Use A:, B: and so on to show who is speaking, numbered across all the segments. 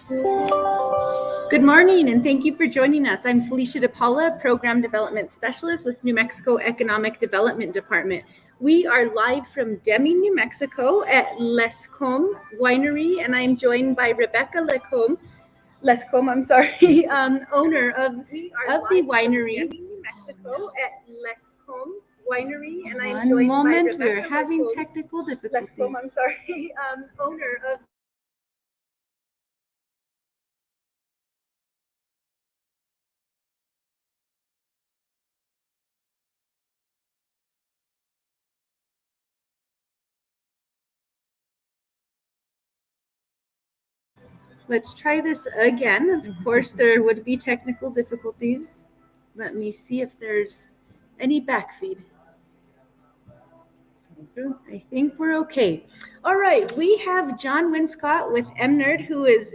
A: Good morning, and thank you for joining us. I'm Felicia DePaula, Program Development Specialist with New Mexico Economic Development Department. We are live from Deming, New Mexico at Lescombes Winery, and I'm joined by Rebecca Lescombes, owner of the winery. New Mexico at Lescombes Winery, and I'm joined by Rebecca. We're having technical difficulties. Owner of. Let's try this again. Of course, there would be technical difficulties. Let me see if there's any backfeed.
B: Sounds good.
A: I think we're okay. All right, we have John Winscott with MNerd, who is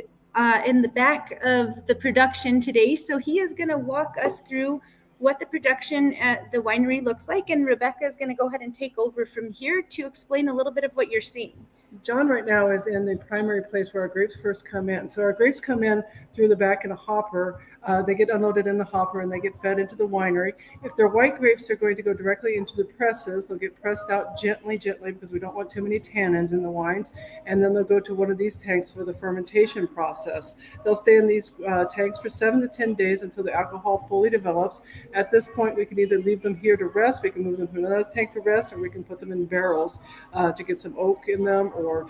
A: in the back of the production today. So he is going to walk us through what the production at the winery looks like, and Rebecca is going to go ahead and take over from here to explain a little bit of what you're seeing.
B: John right now is in the primary place where our grapes first come in. So our grapes come in through the back in a hopper. They get unloaded in the hopper and they get fed into the winery. If they're white grapes, they're going to go directly into the presses. They'll get pressed out gently, because we don't want too many tannins in the wines. And then they'll go to one of these tanks for the fermentation process. They'll stay in these tanks for 7 to 10 days until the alcohol fully develops. At this point, we can either leave them here to rest, we can move them to another tank to rest, or we can put them in barrels to get some oak in them, or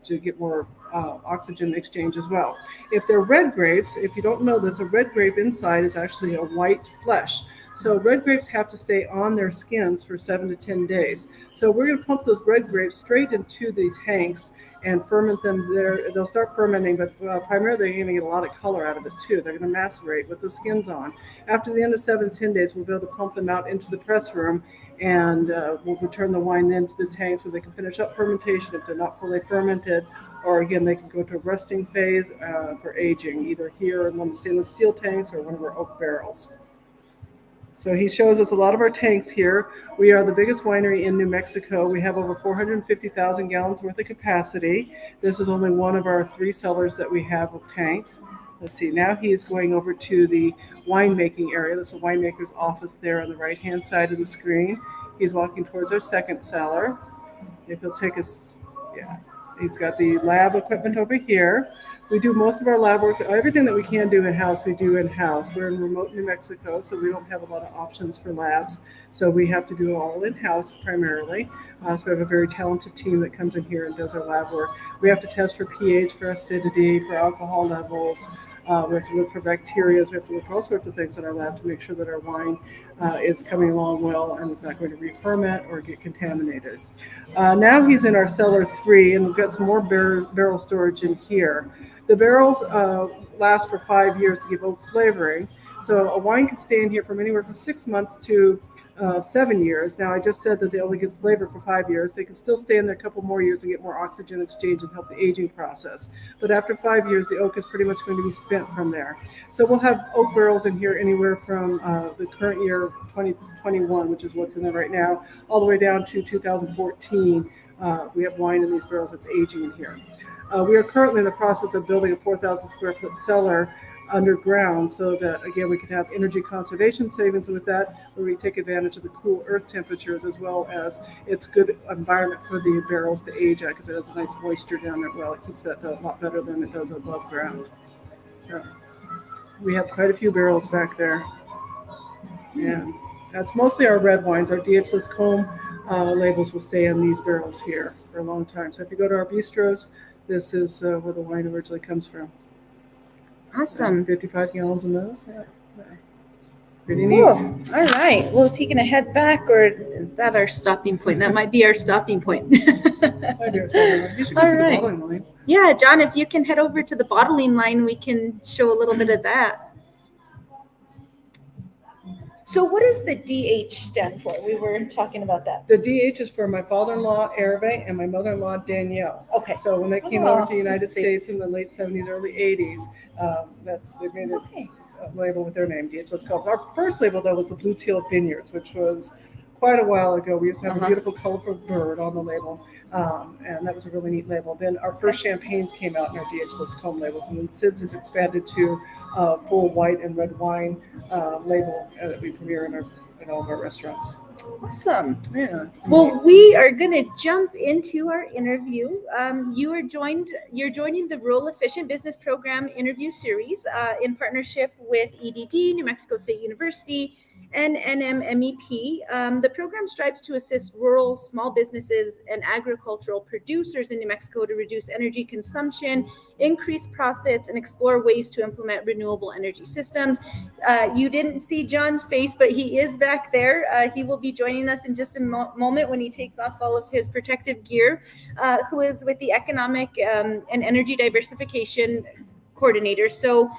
B: to get more oxygen exchange as well. If they're red grapes, if you don't know this, a red grape inside is actually a white flesh. So red grapes have to stay on their skins for 7 to 10 days. So we're going to pump those red grapes straight into the tanks and ferment them there. They'll start fermenting, but primarily they're going to get a lot of color out of it too. They're going to macerate with the skins on. After the end of 7 to 10 days, we'll be able to pump them out into the press room, and we'll return the wine then to the tanks where they can finish up fermentation if they're not fully fermented, or again, they can go to a resting phase for aging, either here in one of the stainless steel tanks or one of our oak barrels. So he shows us a lot of our tanks here. We are the biggest winery in New Mexico. We have over 450,000 gallons worth of capacity. This is only one of our 3 cellars that we have of tanks. Let's see, now he's going over to the winemaking area. There's a winemaker's office there on the right-hand side of the screen. He's walking towards our second cellar. If he'll take us, yeah. He's got the lab equipment over here. We do most of our lab work, everything that we can do in-house, we do in-house. We're in remote New Mexico, so we don't have a lot of options for labs. So we have to do it all in-house primarily. So we have a very talented team that comes in here and does our lab work. We have to test for pH, for acidity, for alcohol levels. We have to look for bacteria. We have to look for all sorts of things in our lab to make sure that our wine is coming along well and is not going to re-ferment or get contaminated. Now he's in our cellar 3, and we've got some more barrel storage in here. The barrels last for 5 years to give oak flavoring. So a wine can stay in here from anywhere from 6 months to 7 years. Now, I just said that they only get flavor for 5 years. They can still stay in there a couple more years and get more oxygen exchange and help the aging process. But after 5 years, the oak is pretty much going to be spent from there. So we'll have oak barrels in here anywhere from the current year, 2021, which is what's in there right now, all the way down to 2014. We have wine in these barrels that's aging in here. We are currently in the process of building a 4,000 square foot cellar underground, so that again we can have energy conservation savings with that, where we take advantage of the cool earth temperatures, as well as it's good environment for the barrels to age at, because it has a nice moisture down there. Well, it keeps that a lot better than it does above ground. We have quite a few barrels back there, and that's mostly our red wines. Our DH Lescombes labels will stay in these barrels here for a long time. So if you go to our bistros, this is where the wine originally comes from.
A: Awesome.
B: 55 gallons in those. Yeah.
A: Pretty neat. Cool. All right. Well, is he going to head back, or is that our stopping point? That might be our stopping point.
B: You should go see the bottling line.
A: Yeah, John, if you can head over to the bottling line, we can show a little bit of that. So what does the DH stand for? We were talking about that.
B: The DH is for my father-in-law, Hervé, and my mother-in-law, Danielle.
A: Okay.
B: So when they came over to the United States in the late 70s, early 80s, they made a label with their name, DH Lescombes. Our first label, though, was the Blue Teal Vineyards, which was quite a while ago. We used to have a beautiful, colorful bird on the label, and that was a really neat label. Then our first champagnes came out in our DH Lescombes labels, and then since it's expanded to full white and red wine label that we premiere in all of our restaurants.
A: Awesome.
B: Yeah.
A: Well, we are going to jump into our interview. You're joining the Rural Efficient Business Program interview series in partnership with EDD, New Mexico State University, and NMMEP. The program strives to assist rural small businesses and agricultural producers in New Mexico to reduce energy consumption, increase profits, and explore ways to implement renewable energy systems. You didn't see John's face, but he is back there. He will be joining us in just a moment when he takes off all of his protective gear, who is with the Economic and Energy Diversification Coordinator. So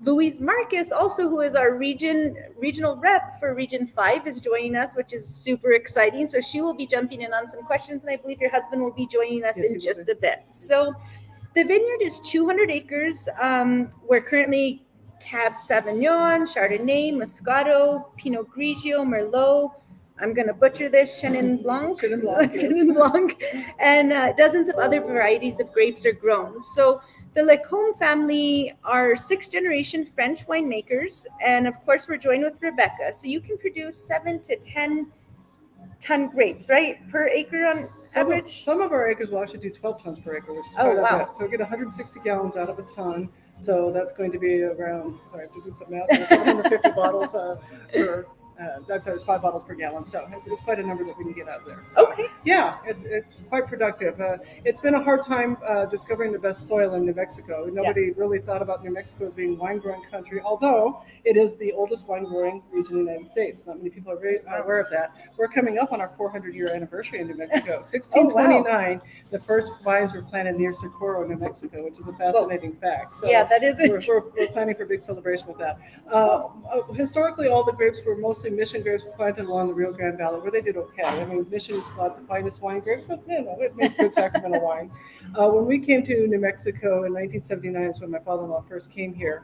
A: Louise Marcus, also who is our regional rep for Region 5, is joining us, which is super exciting. So she will be jumping in on some questions, and I believe your husband will be joining us in just a bit. So the vineyard is 200 acres. We're currently Cab Sauvignon, Chardonnay, Moscato, Pinot Grigio, Merlot. I'm going to butcher this, Chenin Blanc, Chenin Blanc, and dozens of other varieties of grapes are grown. So the Lescombes family are 6th-generation French winemakers, and of course we're joined with Rebecca. So you can produce 7 to 10 ton grapes, right, per acre on average?
B: Some of our acres will actually do 12 tons per acre, which is quite a bit. So we get 160 gallons out of a ton. So that's going to be around, I have to do some math, 750 bottles per. It's 5 bottles per gallon, so it's quite a number that we can get out of there. So,
A: okay.
B: Yeah, it's quite productive. It's been a hard time discovering the best soil in New Mexico. Nobody really thought about New Mexico as being wine growing country, although it is the oldest wine growing region in the United States. Not many people are very aware of that. We're coming up on our 400-year anniversary in New Mexico. 1629, the first vines were planted near Socorro, New Mexico, which is a fascinating fact. So
A: yeah, that is it.
B: We're planning for a big celebration with that. Historically, all the grapes were mostly Mission grapes planted along the Rio Grande Valley, where they did okay. I mean, Mission is not the finest wine grapes, but it made good Sacramento wine. When we came to New Mexico in 1979, is when my father-in-law first came here,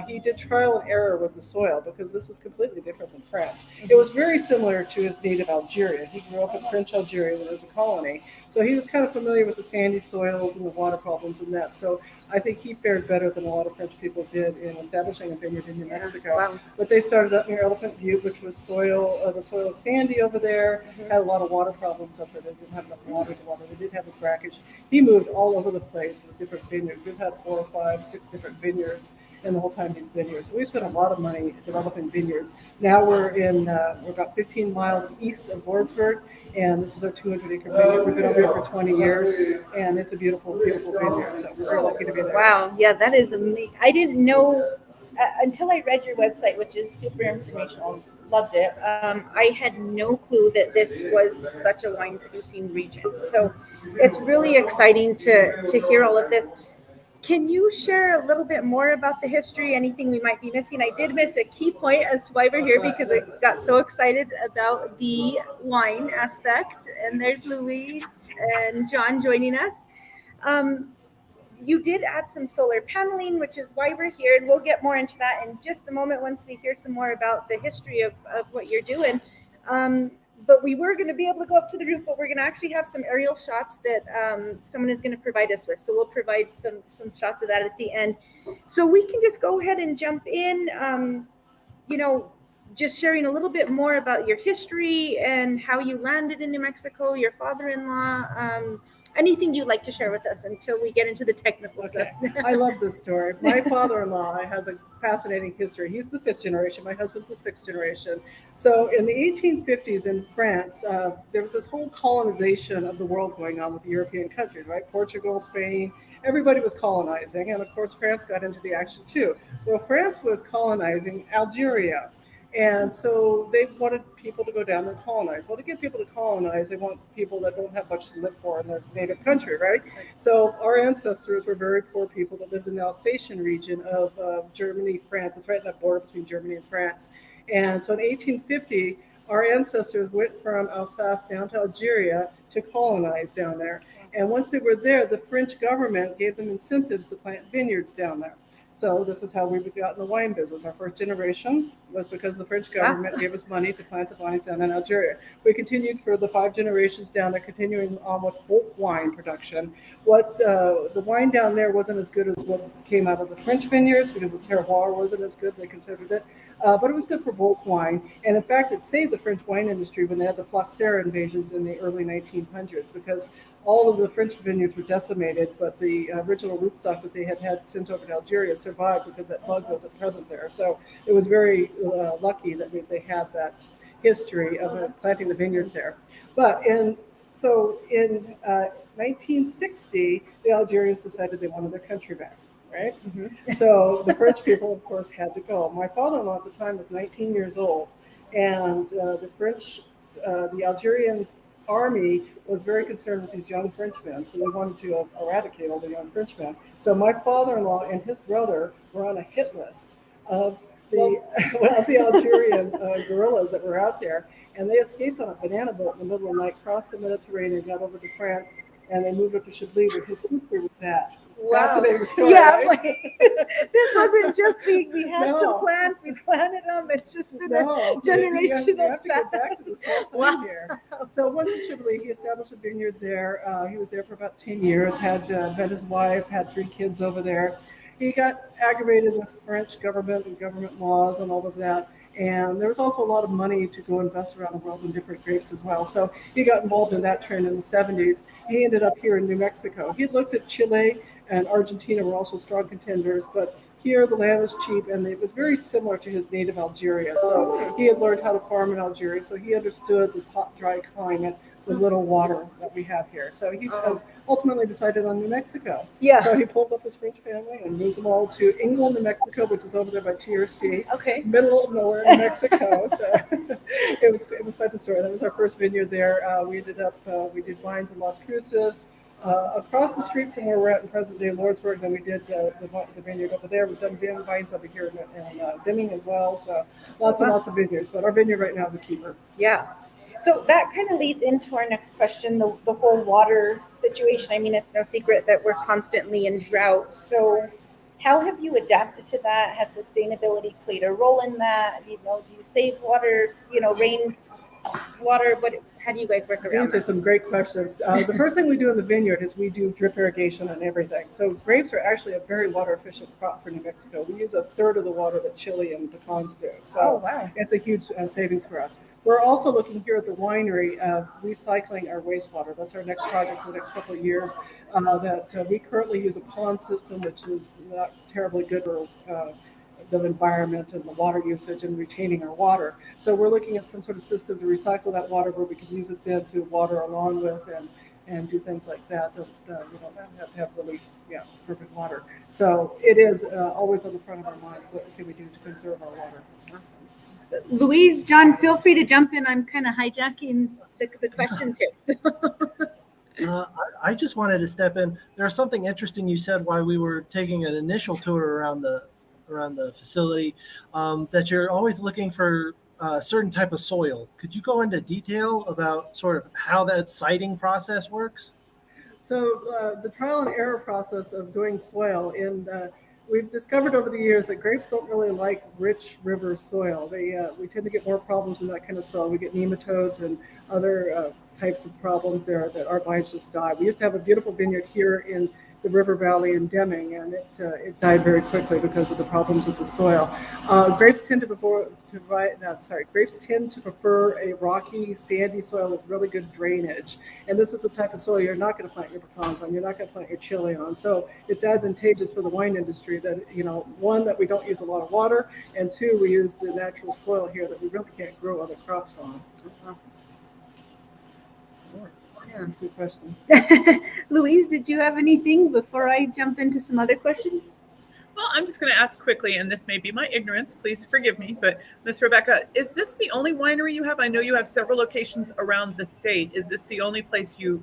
B: he did trial and error with the soil because this is completely different than France. It was very similar to his native Algeria. He grew up in French Algeria when it was a colony, so he was kind of familiar with the sandy soils and the water problems and that. So I think he fared better than a lot of French people did in establishing a vineyard in New Mexico.
A: Wow.
B: But they started up near Elephant Butte, which was the soil is sandy over there, had a lot of water problems up there. They didn't have enough water to water. They did have this brackish. He moved all over the place with different vineyards. We've had 4 or 5, 6 different vineyards in the whole time he's been here. So we spent a lot of money developing vineyards. Now we're about 15 miles east of Lordsburg, and this is our 200-acre vineyard. We've been over here for 20 years, and it's a beautiful, beautiful vineyard. So we're very lucky to be there.
A: Wow, yeah, that is amazing. I didn't know until I read your website, which is super informational. Loved it. I had no clue that this was such a wine-producing region. So it's really exciting to hear all of this. Can you share a little bit more about the history, anything we might be missing? I did miss a key point as to why we're here because I got so excited about the wine aspect. And there's Louise and John joining us. You did add some solar paneling, which is why we're here, and we'll get more into that in just a moment once we hear some more about the history of what you're doing. But we were going to be able to go up to the roof, but we're going to actually have some aerial shots that someone is going to provide us with. So we'll provide some shots of that at the end. So we can just go ahead and jump in, just sharing a little bit more about your history and how you landed in New Mexico, your father-in-law, anything you'd like to share with us until we get into the technical stuff.
B: I love this story. My father-in-law has a fascinating history. He's the 5th generation. My husband's the 6th generation. So in the 1850s in France, there was this whole colonization of the world going on with the European countries, right? Portugal, Spain, everybody was colonizing. And of course, France got into the action too. Well, France was colonizing Algeria. And so they wanted people to go down there and colonize. Well, to get people to colonize, they want people that don't have much to live for in their native country, right? So our ancestors were very poor people that lived in the Alsatian region of Germany, France. It's right in that border between Germany and France. And so in 1850, our ancestors went from Alsace down to Algeria to colonize down there. And once they were there, the French government gave them incentives to plant vineyards down there. So this is how we got in the wine business. Our first generation was because the French government gave us money to plant the vines down in Algeria. We continued for the 5 generations down there, continuing on with bulk wine production. What the wine down there wasn't as good as what came out of the French vineyards because the terroir wasn't as good, they considered it. But it was good for bulk wine. And in fact, it saved the French wine industry when they had the Phylloxera invasions in the early 1900s because all of the French vineyards were decimated, but the original rootstock that they had sent over to Algeria survived because that bug wasn't present there. So it was very lucky that they had that history of planting the vineyards there. But in 1960, the Algerians decided they wanted their country back, right? Mm-hmm. So the French people, of course, had to go. My father-in-law at the time was 19 years old, and the Algerian army was very concerned with these young Frenchmen, so they wanted to eradicate all the young Frenchmen. So my father-in-law and his brother were on a hit list of the Algerian guerrillas that were out there, and they escaped on a banana boat in the middle of the night, crossed the Mediterranean, got over to France, and they moved up to Chablis, where his super was at.
A: Wow.
B: Fascinating story,
A: yeah,
B: right?
A: like, this wasn't just we had some plans, we planted them, it's just been a generation
B: you have to go
A: of
B: back to this whole thing here. So once in Chablis, he established a vineyard there. He was there for about 10 years, had met his wife, had 3 kids over there. He got aggravated with French government and government laws and all of that. And there was also a lot of money to go invest around the world in different grapes as well. So he got involved in that trend in the 70s. He ended up here in New Mexico. He had looked at Chile and Argentina were also strong contenders, but here the land was cheap and it was very similar to his native Algeria. So he had learned how to farm in Algeria, so he understood this hot, dry climate with little water that we have here. So he ultimately decided on New Mexico. Yeah. So he pulls up his French family and moves them all to England, New Mexico, which is over there by TRC. Okay. Middle of nowhere, New Mexico. So it was quite the story. That was our first vineyard there. We ended up, we did vines in Las Cruces. Across the street from where we're at in present-day Lordsburg, then we did the vineyard over there. We've done vines over here in Deming as well. So lots and lots of vineyards. But our vineyard right now is a keeper.
A: Yeah. So that kind of leads into our next question, the whole water situation. I mean, it's no secret that we're constantly in drought. So how have you adapted to that? Has sustainability played a role in that? Do you save water, rain water? How do you guys work around that?
B: These are some great questions. The first thing we do in the vineyard is we do drip irrigation and everything. So grapes are actually a very water efficient crop for New Mexico. We use 1/3 of the water that Chile and pecans do. So it's a huge savings for us. We're also looking here at the winery of recycling our wastewater. That's our next project for the next couple of years. We currently use a pond system, which is not terribly good for the environment and the water usage and retaining our water. So we're looking at some sort of system to recycle that water where we can use it then to water along with and do things like that. You don't have to have really perfect water. So it is always on the front of our mind. What can we do to conserve our water?
A: Awesome. Louise, John, feel free to jump in. I'm kind of hijacking the questions here.
C: I just wanted to step in. There's something interesting you said while we were taking an initial tour around the facility, that you're always looking for a certain type of soil. Could you go into detail about sort of how that siting process works?
B: So the trial and error process of doing soil, we've discovered over the years that grapes don't really like rich river soil. We tend to get more problems in that kind of soil. We get nematodes and other types of problems there that our vines just die. We used to have a beautiful vineyard here in the river valley in Deming, and it died very quickly because of the problems with the soil. Grapes tend to prefer a rocky, sandy soil with really good drainage. And this is the type of soil you're not going to plant your pecans on, you're not going to plant your chili on. So it's advantageous for the wine industry that, one, that we don't use a lot of water, and 2, we use the natural soil here that we really can't grow other crops on. Yeah, good question.
A: Louise, did you have anything before I jump into some other questions?
D: Well, I'm just going to ask quickly, and this may be my ignorance, please forgive me, but Miss Rebecca, is this the only winery you have? I know you have several locations around the state. Is this the only place you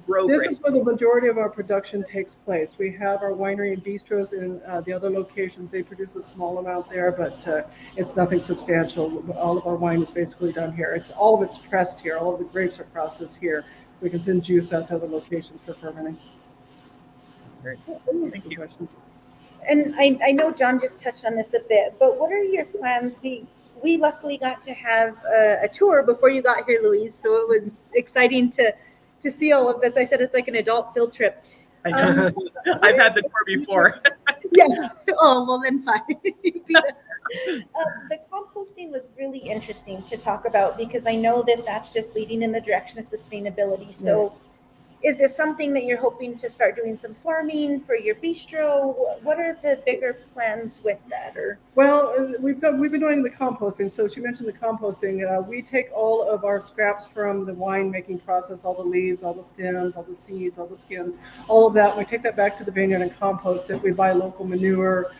D: grow grapes?
B: This is where the majority of our production takes place. We have our winery and bistros in the other locations. They produce a small amount there, but it's nothing substantial. All of our wine is basically done here. All of it's pressed here. All of the grapes are processed here. We can send juice out to other locations for fermenting.
D: Great. Thank you.
B: Question.
A: And I know John just touched on this a bit, but what are your plans? We luckily got to have a tour before you got here, Louise. So it was exciting to see all of this. I said it's like an adult field trip.
D: I know. I've had the tour before.
A: Yeah. Oh, well then fine. You beat us. The composting was really interesting to talk about because I know that that's just leading in the direction of sustainability. So is this something that you're hoping to start doing some farming for your bistro? What are the bigger plans with that? Or
B: Well, we've been doing the composting. So she mentioned the composting. We take all of our scraps from the wine making process, all the leaves, all the stems, all the seeds, all the skins, all of that. We take that back to the vineyard and compost it. We buy local manure,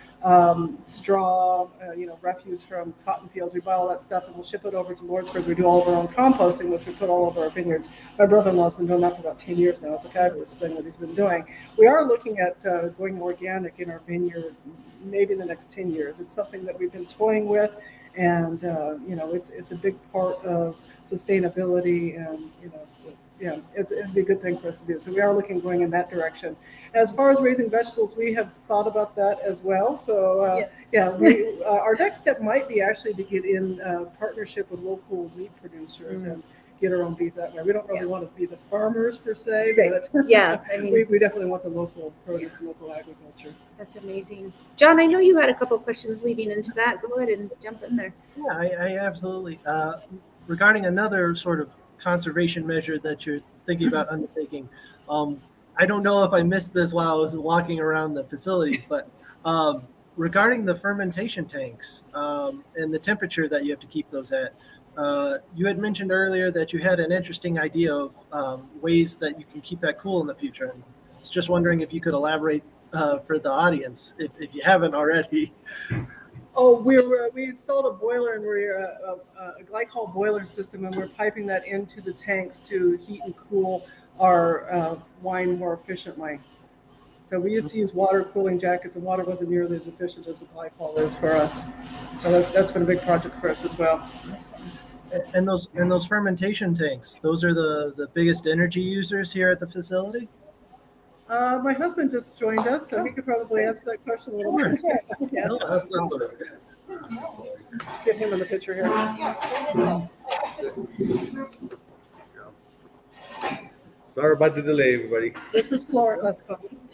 B: straw, refuse from cotton fields. We buy all that stuff and we'll ship it over to Lordsburg. We do all of our own composting, which we put all over our vineyards. My brother-in-law's been doing that for about 10 years now. It's a fabulous thing that he's been doing. We are looking at going organic in our vineyard maybe in the next 10 years. It's something that we've been toying with, and it's a big part of sustainability, and it'd be a good thing for us to do. So we are looking going in that direction. As far as raising vegetables, we have thought about that as well. So our next step might be actually to get in partnership with local meat producers and get our own beef that way. We don't really want to be the farmers per se, but
A: I mean,
B: we definitely want the local produce and local agriculture.
A: that's amazing. John, I know you had a couple of questions leading into that. Go ahead and jump in there.
C: Yeah, I absolutely. Regarding another sort of conservation measure that you're thinking about undertaking, I don't know if I missed this while I was walking around the facilities, but regarding the fermentation tanks and the temperature that you have to keep those at, you had mentioned earlier that you had an interesting idea of ways that you can keep that cool in the future. And I was just wondering if you could elaborate for the audience, if you haven't already.
B: Oh, we installed a boiler, and we're a glycol boiler system, and we're piping that into the tanks to heat and cool our wine more efficiently. So we used to use water cooling jackets, and water wasn't nearly as efficient as the glycol is for us. So that's been a big project for us as well.
C: And those fermentation tanks, those are the biggest energy users here at the facility?
B: My husband just joined us, so he could probably answer that question a little bit. Yeah. Get him in the picture here.
E: Sorry about the delay, everybody.
B: This is Florent Lescombes.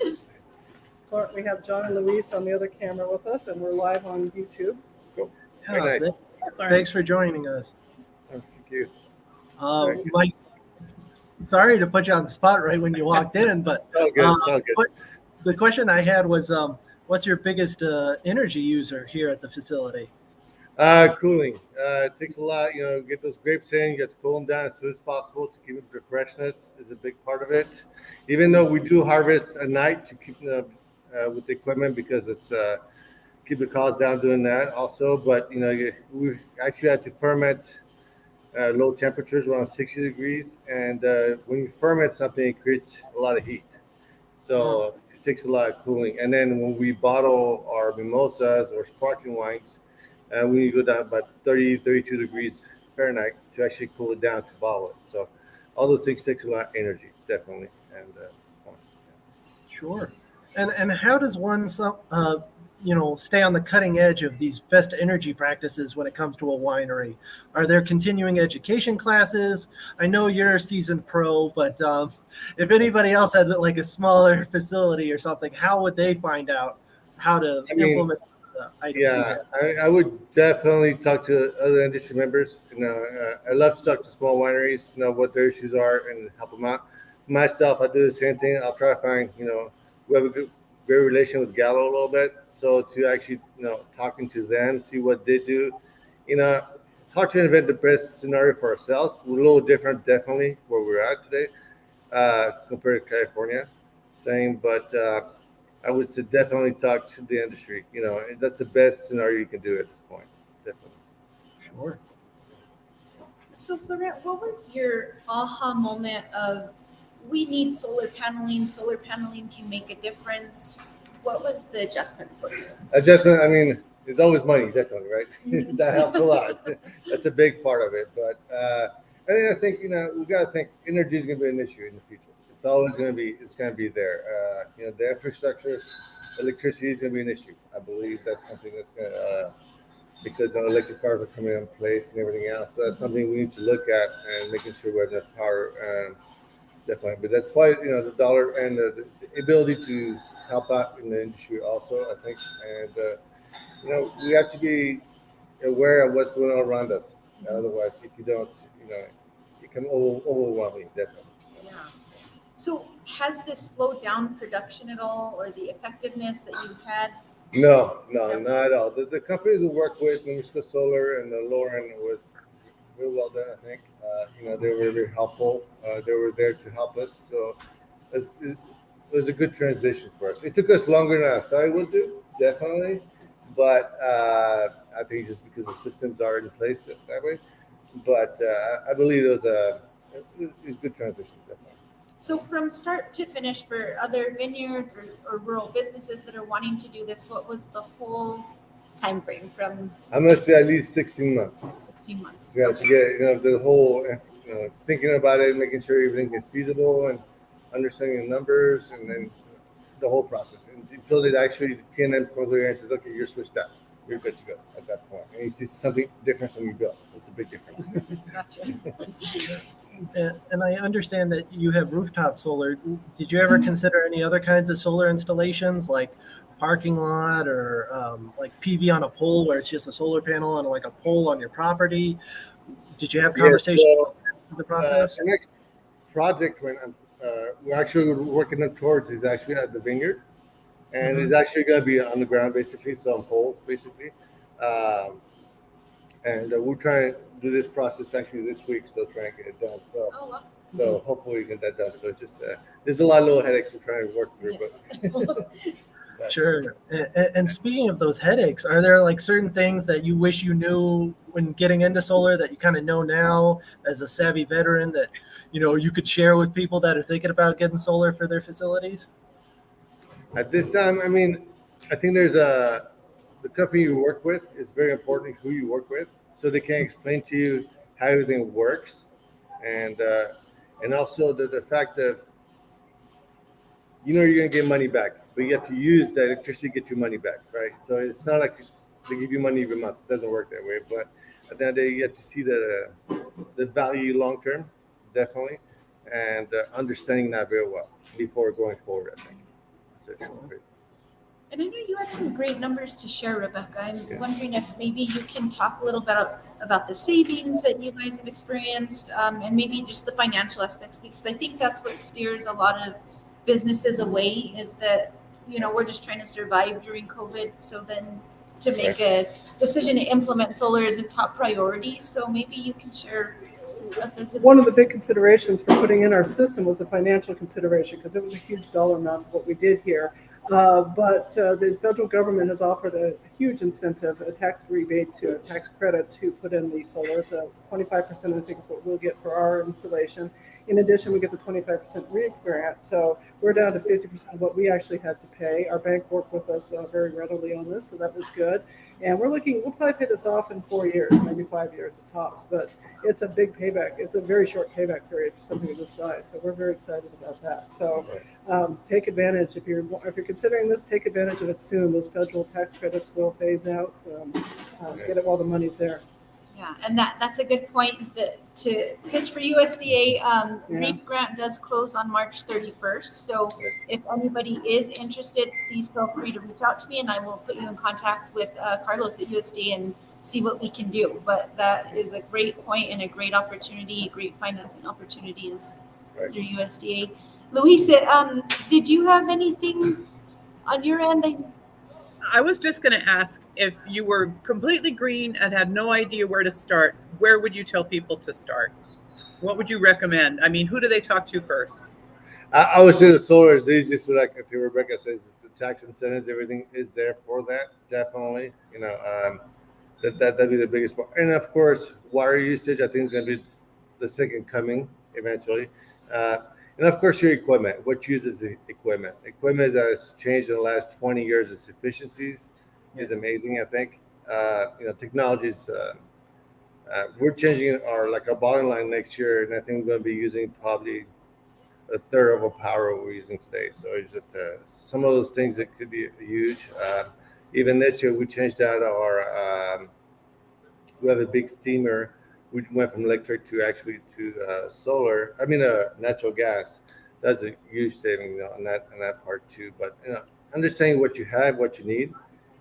B: Florent, we have John and Louise on the other camera with us, and we're live on YouTube.
E: Cool.
C: Yeah,
E: Very nice.
C: Thanks for joining us.
E: Oh, thank you.
C: Mike, sorry to put you on the spot right when you walked in, but
E: All good. All good.
C: the question I had was, what's your biggest energy user here at the facility?
E: Cooling. It takes a lot, get those grapes in, you have to cool them down as soon as possible to keep the freshness is a big part of it. Even though we do harvest at night to keep with the equipment because it's keep the cost down doing that also. But, we actually had to ferment low temperatures around 60 degrees. And when you ferment something, it creates a lot of heat. So it takes a lot of cooling. And then when we bottle our mimosas or sparkling wines, we need to go down about 30, 32 degrees Fahrenheit to actually cool it down to bottle it. So all those things take a lot of energy, definitely. And
C: Sure. And how does one stay on the cutting edge of these best energy practices when it comes to a winery? Are there continuing education classes? I know you're a seasoned pro, but if anybody else had like a smaller facility or something, how would they find out how to implement some of the items?
E: Yeah, I would definitely talk to other industry members. I love to talk to small wineries, know what their issues are and help them out. Myself, I do the same thing. I'll try to find, we have a great relation with Gallo a little bit. So to actually, talking to them, see what they do, it's hard to invent the best scenario for ourselves. We're a little different, definitely, where we're at today compared to California. But I would say definitely talk to the industry. That's the best scenario you can do at this point, definitely.
C: Sure.
F: So Florent, what was your aha moment of we need solar paneling can make a difference? What was the adjustment for you?
E: Adjustment, there's always money, definitely, right? That helps a lot. That's a big part of it. But I think, we've got to think energy is going to be an issue in the future. It's always going to be, there. The infrastructure electricity is going to be an issue. I believe that's something that's going to, because the electric cars are coming in place and everything else. So that's something we need to look at and making sure we have enough power. Definitely, but that's why the dollar and the ability to help out in the industry also, I think, and we have to be aware of what's going on around us. Otherwise, if you don't, it can overwhelm you, definitely.
F: Yeah. So has this slowed down production at all, or the effectiveness that you had?
E: No, not at all. The companies we work with, Mimbres Solar and Lauren, was real well done, I think. They were very helpful. They were there to help us. So it was a good transition for us. It took us longer than I thought it would do, definitely. But I think just because the systems are in place that way. But I believe it was a good transition, definitely.
F: So from start to finish for other vineyards or rural businesses that are wanting to do this, what was the whole time frame from
E: I'm going to say at least 16 months.
F: 16 months?
E: You have to get the whole thinking about it, making sure everything is feasible and understanding the numbers, and then the whole process until it actually can then comes over and says, okay, you're switched out. You're good to go at that point. And you see something different from you built. It's a big difference.
F: Gotcha.
C: And I understand that you have rooftop solar. Did you ever consider any other kinds of solar installations, like parking lot or like PV on a pole, where it's just a solar panel on like a pole on your property? Did you have conversations with the process?
E: The next project we're actually working on towards is actually at the vineyard, and it's actually going to be on the ground, basically, so on poles, basically. And we're trying to do this process actually this week, so trying to get it done. So, so hopefully we get that done. So just there's a lot of little headaches we're trying to work through, but
C: Sure. And speaking of those headaches, are there like certain things that you wish you knew when getting into solar that you kind of know now as a savvy veteran that you could share with people that are thinking about getting solar for their facilities?
E: At this time, I mean, I think the company you work with is very important, who you work with, so they can explain to you how everything works, and also the fact that you're going to get money back, but you have to use that electricity to get your money back, right? So it's not like they give you money every month. It doesn't work that way. But at the end of the day, you have to see the value long term, definitely, and understanding that very well before going forward, I think.
F: And I know you had some great numbers to share, Rebecca. I'm wondering if maybe you can talk a little bit about the savings that you guys have experienced, and maybe just the financial aspects, because I think that's what steers a lot of businesses away, is that we're just trying to survive during COVID. So then to make a decision to implement solar isn't top priority. So maybe you can share.
B: One of the big considerations for putting in our system was a financial consideration, because it was a huge dollar amount of what we did here. But the federal government has offered a huge incentive, a tax rebate to a tax credit to put in the solar. It's a 25%, I think, is what we'll get for our installation. In addition, we get the 25% REBP grant. So we're down to 50% of what we actually had to pay. Our bank worked with us very readily on this, so that was good. And we'll probably pay this off in 4 years, maybe 5 years at tops. But it's a big payback. It's a very short payback period for something of this size. So we're very excited about that. So take advantage. If you're considering this, take advantage of it soon. Those federal tax credits will phase out. Get it while the money's there.
F: Yeah, and that's a good point to pitch for USDA. REAP grant does close on March 31st. So if anybody is interested, please feel free to reach out to me, and I will put you in contact with Carlos at USDA and see what we can do. But that is a great point and a great opportunity, great financing opportunities through USDA. Luisa, did you have anything on your end?
D: I was just going to ask, if you were completely green and had no idea where to start, where would you tell people to start? What would you recommend? I mean, who do they talk to first?
E: I would say the solar is the easiest. Like Rebecca says, the tax incentives, everything is there for that. Definitely, that'd be the biggest part. And of course, water usage, I think, is going to be the second coming eventually. And of course, your equipment. What uses the equipment? Equipment that has changed in the last 20 years. Its efficiencies is amazing. I think technologies. We're changing our bottling line next year, and I think we're going to be using probably a third of a power we're using today. So it's just some of those things that could be huge. Even this year, we changed out our. We have a big steamer. We went from electric to actually to solar. I mean, natural gas. That's a huge saving on that part too. But understanding what you have, what you need,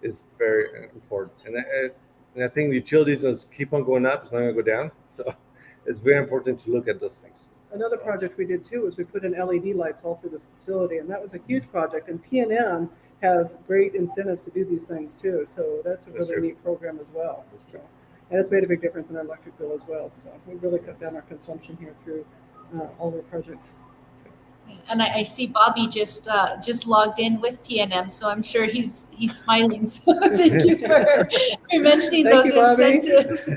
E: is very important. And I think the utilities will keep on going up. It's not going to go down. So it's very important to look at those things.
B: Another project we did too was we put in LED lights all through the facility, and that was a huge project. And P&M has great incentives to do these things too. So that's a really neat program as well. And it's made a big difference in our electric bill as well. So we really cut down our consumption here through all our projects.
F: And I see Bobby just logged in with PNM, so I'm sure he's smiling. So thank you for mentioning those incentives.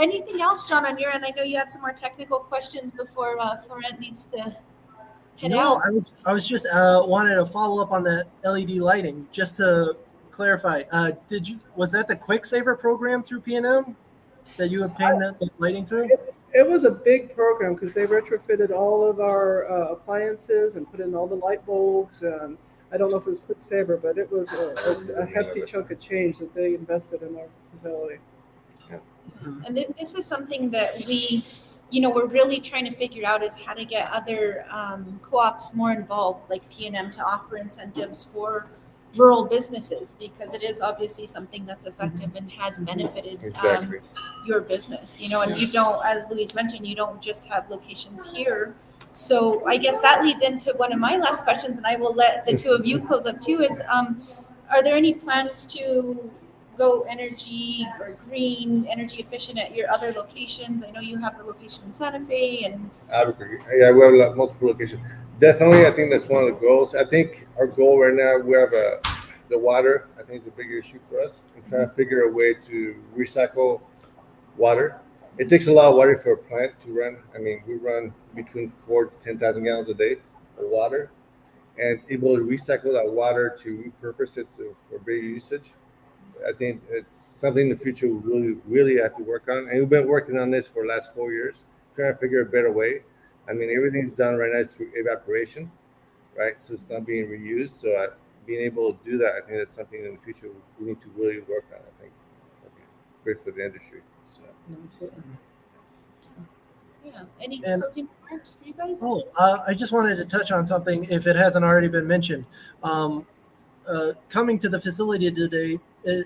F: Anything else, John, on your end? I know you had some more technical questions before Florent needs to head out.
C: I was just wanted to follow up on the LED lighting, just to clarify. Was that the Quick Saver program through P&M that you obtained the lighting through?
B: It was a big program because they retrofitted all of our appliances and put in all the light bulbs. And I don't know if it was Quick Saver, but it was a hefty chunk of change that they invested in our facility.
F: And this is something that we're really trying to figure out, is how to get other co-ops more involved, like P&M, to offer incentives for rural businesses, because it is obviously something that's effective and has benefited your business, and you don't, as Louise mentioned, you don't just have locations here. So I guess that leads into one of my last questions, and I will let the two of you close up too, is are there any plans to go energy or green, energy efficient at your other locations? I know you have a location in Santa Fe and
E: Albuquerque. Yeah, we have multiple locations. Definitely, I think that's one of the goals. I think our goal right now, we have the water. I think it's a big issue for us. We're trying to figure a way to recycle water. It takes a lot of water for a plant to run. I mean, we run between 4,000 to 10,000 gallons a day of water, and able to recycle that water to repurpose it for bigger usage. I think it's something in the future we really, really have to work on. And we've been working on this for the last 4 years, trying to figure a better way. I mean, everything's done right now through evaporation, right? So it's not being reused. So being able to do that, I think that's something in the future we need to really work on. I think that'd be great for the industry. So.
F: Yeah. Any closing remarks for you guys?
C: I just wanted to touch on something, if it hasn't already been mentioned. Coming to the facility today,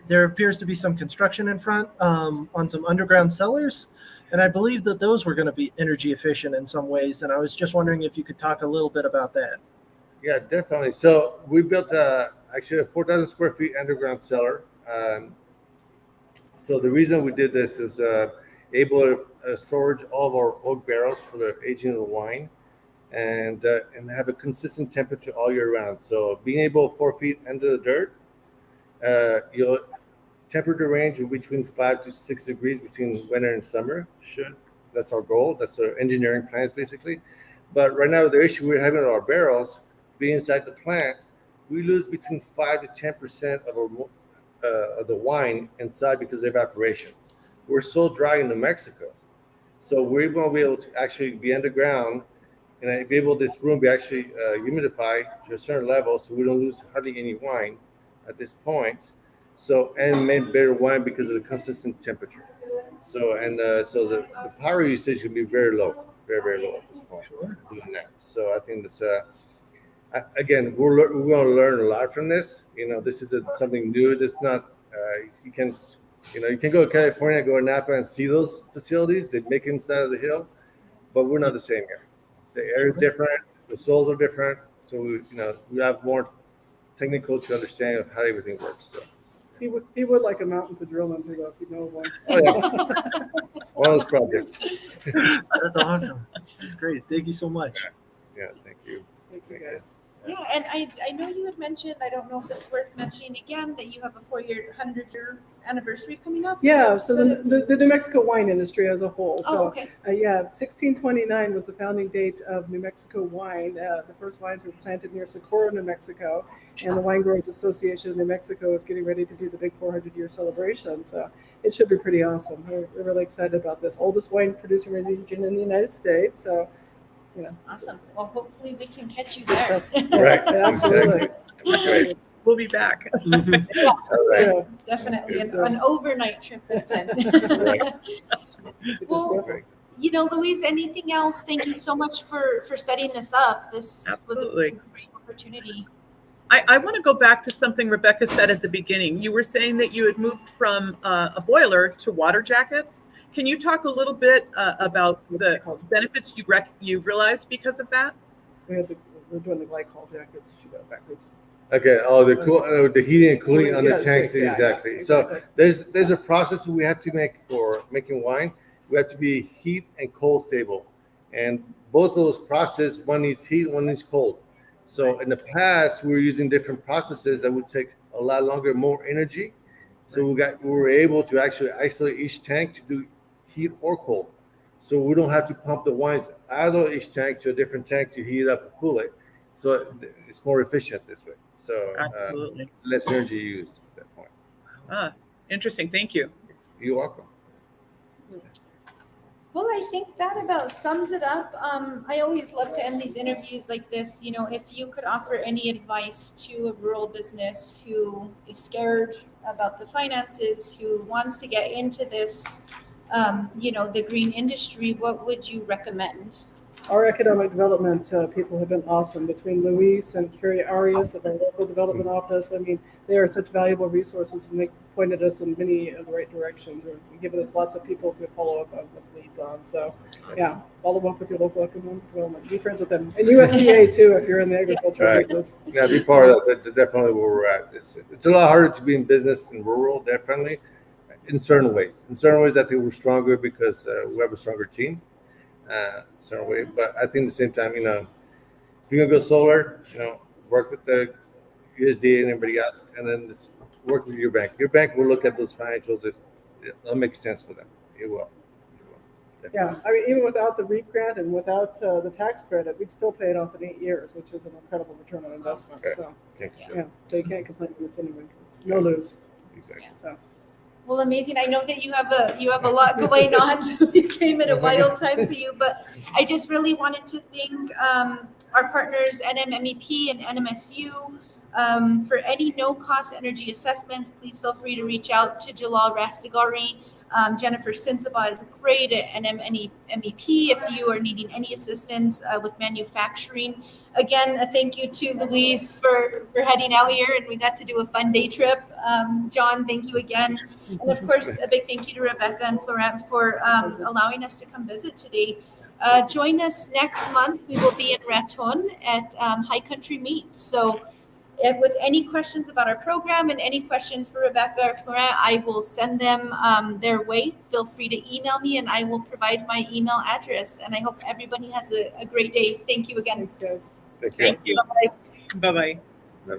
C: there appears to be some construction in front on some underground cellars, and I believe that those were going to be energy efficient in some ways, and I was just wondering if you could talk a little bit about that.
E: Yeah, definitely. So we built actually a 4,000 square feet underground cellar. So the reason we did this is able to storage all of our oak barrels for the aging of the wine, and have a consistent temperature all year round. So being able 4 feet under the dirt, temperature range of between 5 to 6 degrees between winter and summer. That's our goal. That's our engineering plans basically. But right now the issue we're having with our barrels being inside the plant, we lose between 5 to 10% of the wine inside because of evaporation. We're so dry in New Mexico, so we're going to be able to actually be underground and be able this room be actually humidified to a certain level, so we don't lose hardly any wine at this point. So and made better wine because of the consistent temperature. So the power usage will be very low, very, very low at this point doing that. So I think this again we're going to learn a lot from this. This is something new. This not you can go to California, go to Napa and see those facilities they make inside of the hill, but we're not the same here. The air is different, the soils are different, so we have more technical to understand of how everything works. So
B: he would like a mountain to drill into, though, if you know one.
E: Oh, yeah. One of those projects.
C: That's awesome. That's great. Thank you so much.
E: Yeah, thank you.
B: Thank you, guys.
F: Yeah, and I know you had mentioned, I don't know if it's worth mentioning again, that you have a 100-year anniversary coming up.
B: Yeah, so the New Mexico wine industry as a whole. So,
F: okay.
B: 1629 was the founding date of New Mexico wine. The first wines were planted near Socorro, New Mexico, and the Wine Growers Association of New Mexico is getting ready to do the big 400-year celebration. So it should be pretty awesome. We're really excited about this. Oldest wine producing region in the United States. So
F: Awesome. Well, hopefully we can catch you
B: Good
F: there.
B: stuff.
E: Right.
B: Absolutely.
E: Great.
D: We'll be back.
E: All right.
B: Yeah.
F: Definitely
B: Good
F: an overnight trip this time.
E: Right.
B: Good to
F: Well,
B: see.
E: Great.
F: Louise, anything else? Thank you so much for setting this up. This was a
D: Absolutely.
F: great opportunity.
D: I want to go back to something Rebecca said at the beginning. You were saying that you had moved from a boiler to water jackets. Can you talk a little bit about the benefits you've realized because of that?
B: We're doing the glycol jackets. She got it backwards.
E: Okay. Oh, the heating and cooling on the
B: Yeah,
E: tanks.
B: yeah,
E: Exactly.
B: exactly.
E: So there's a process we have to make for making wine. We have to be heat and cold stable, and both of those processes, one needs heat, one needs cold. So in the past, we were using different processes that would take a lot longer, more energy. So we were able to actually isolate each tank to do heat or cold. So we don't have to pump the wines out of each tank to a different tank to heat it up and cool it. So it's more efficient this way. So
D: Absolutely.
E: less energy used at that point.
D: Interesting. Thank you.
E: You're welcome.
F: Well, I think that about sums it up. I always love to end these interviews like this. If you could offer any advice to a rural business who is scared about the finances, who wants to get into this, the green industry, what would you recommend?
B: Our economic development people have been awesome. Between Luis and Carrie Arias at our local development office, I mean, they are such valuable resources, and they pointed us in many of the right directions, or given us lots of people to follow up with leads on. So, yeah, follow up with your local economic development. Be friends with them, and USDA too if you're in the agricultural
E: Right.
B: business.
E: Yeah, be part of that. Definitely where we're at. It's a lot harder to be in business in rural, definitely, in certain ways. In certain ways, I think we're stronger because we have a stronger team. Certain way, but I think at the same time, if you're gonna go solar, work with the USDA and everybody else, and then just work with your bank. Your bank will look at those financials. It'll make sense for them. It will.
B: Yeah, I mean, even without the REAP grant and without the tax credit, we'd still pay it off in 8 years, which is an incredible return on investment.
E: Okay.
B: So,
E: Okay.
B: yeah, so you can't complain with this anyway. It's no lose.
E: Exactly.
B: So.
F: Well, amazing. I know that you have a lot going on, so it came at a wild time for you. But I just really wanted to thank our partners, NMMEP and NMSU, for any no-cost energy assessments. Please feel free to reach out to Jalal Rastigari. Jennifer Sinsaba is great at NMMEP if you are needing any assistance with manufacturing. Again, a thank you to Louise for heading out here, and we got to do a fun day trip. John, thank you again. And of course, a big thank you to Rebecca and Florent for allowing us to come visit today. Join us next month. We will be in Raton at High Country Meats. So with any questions about our program and any questions for Rebecca or Florent, I will send them their way. Feel free to email me, and I will provide my email address. And I hope everybody has a great day. Thank you again.
B: Thanks, guys.
E: Thank you.
D: Bye-bye.
E: Bye.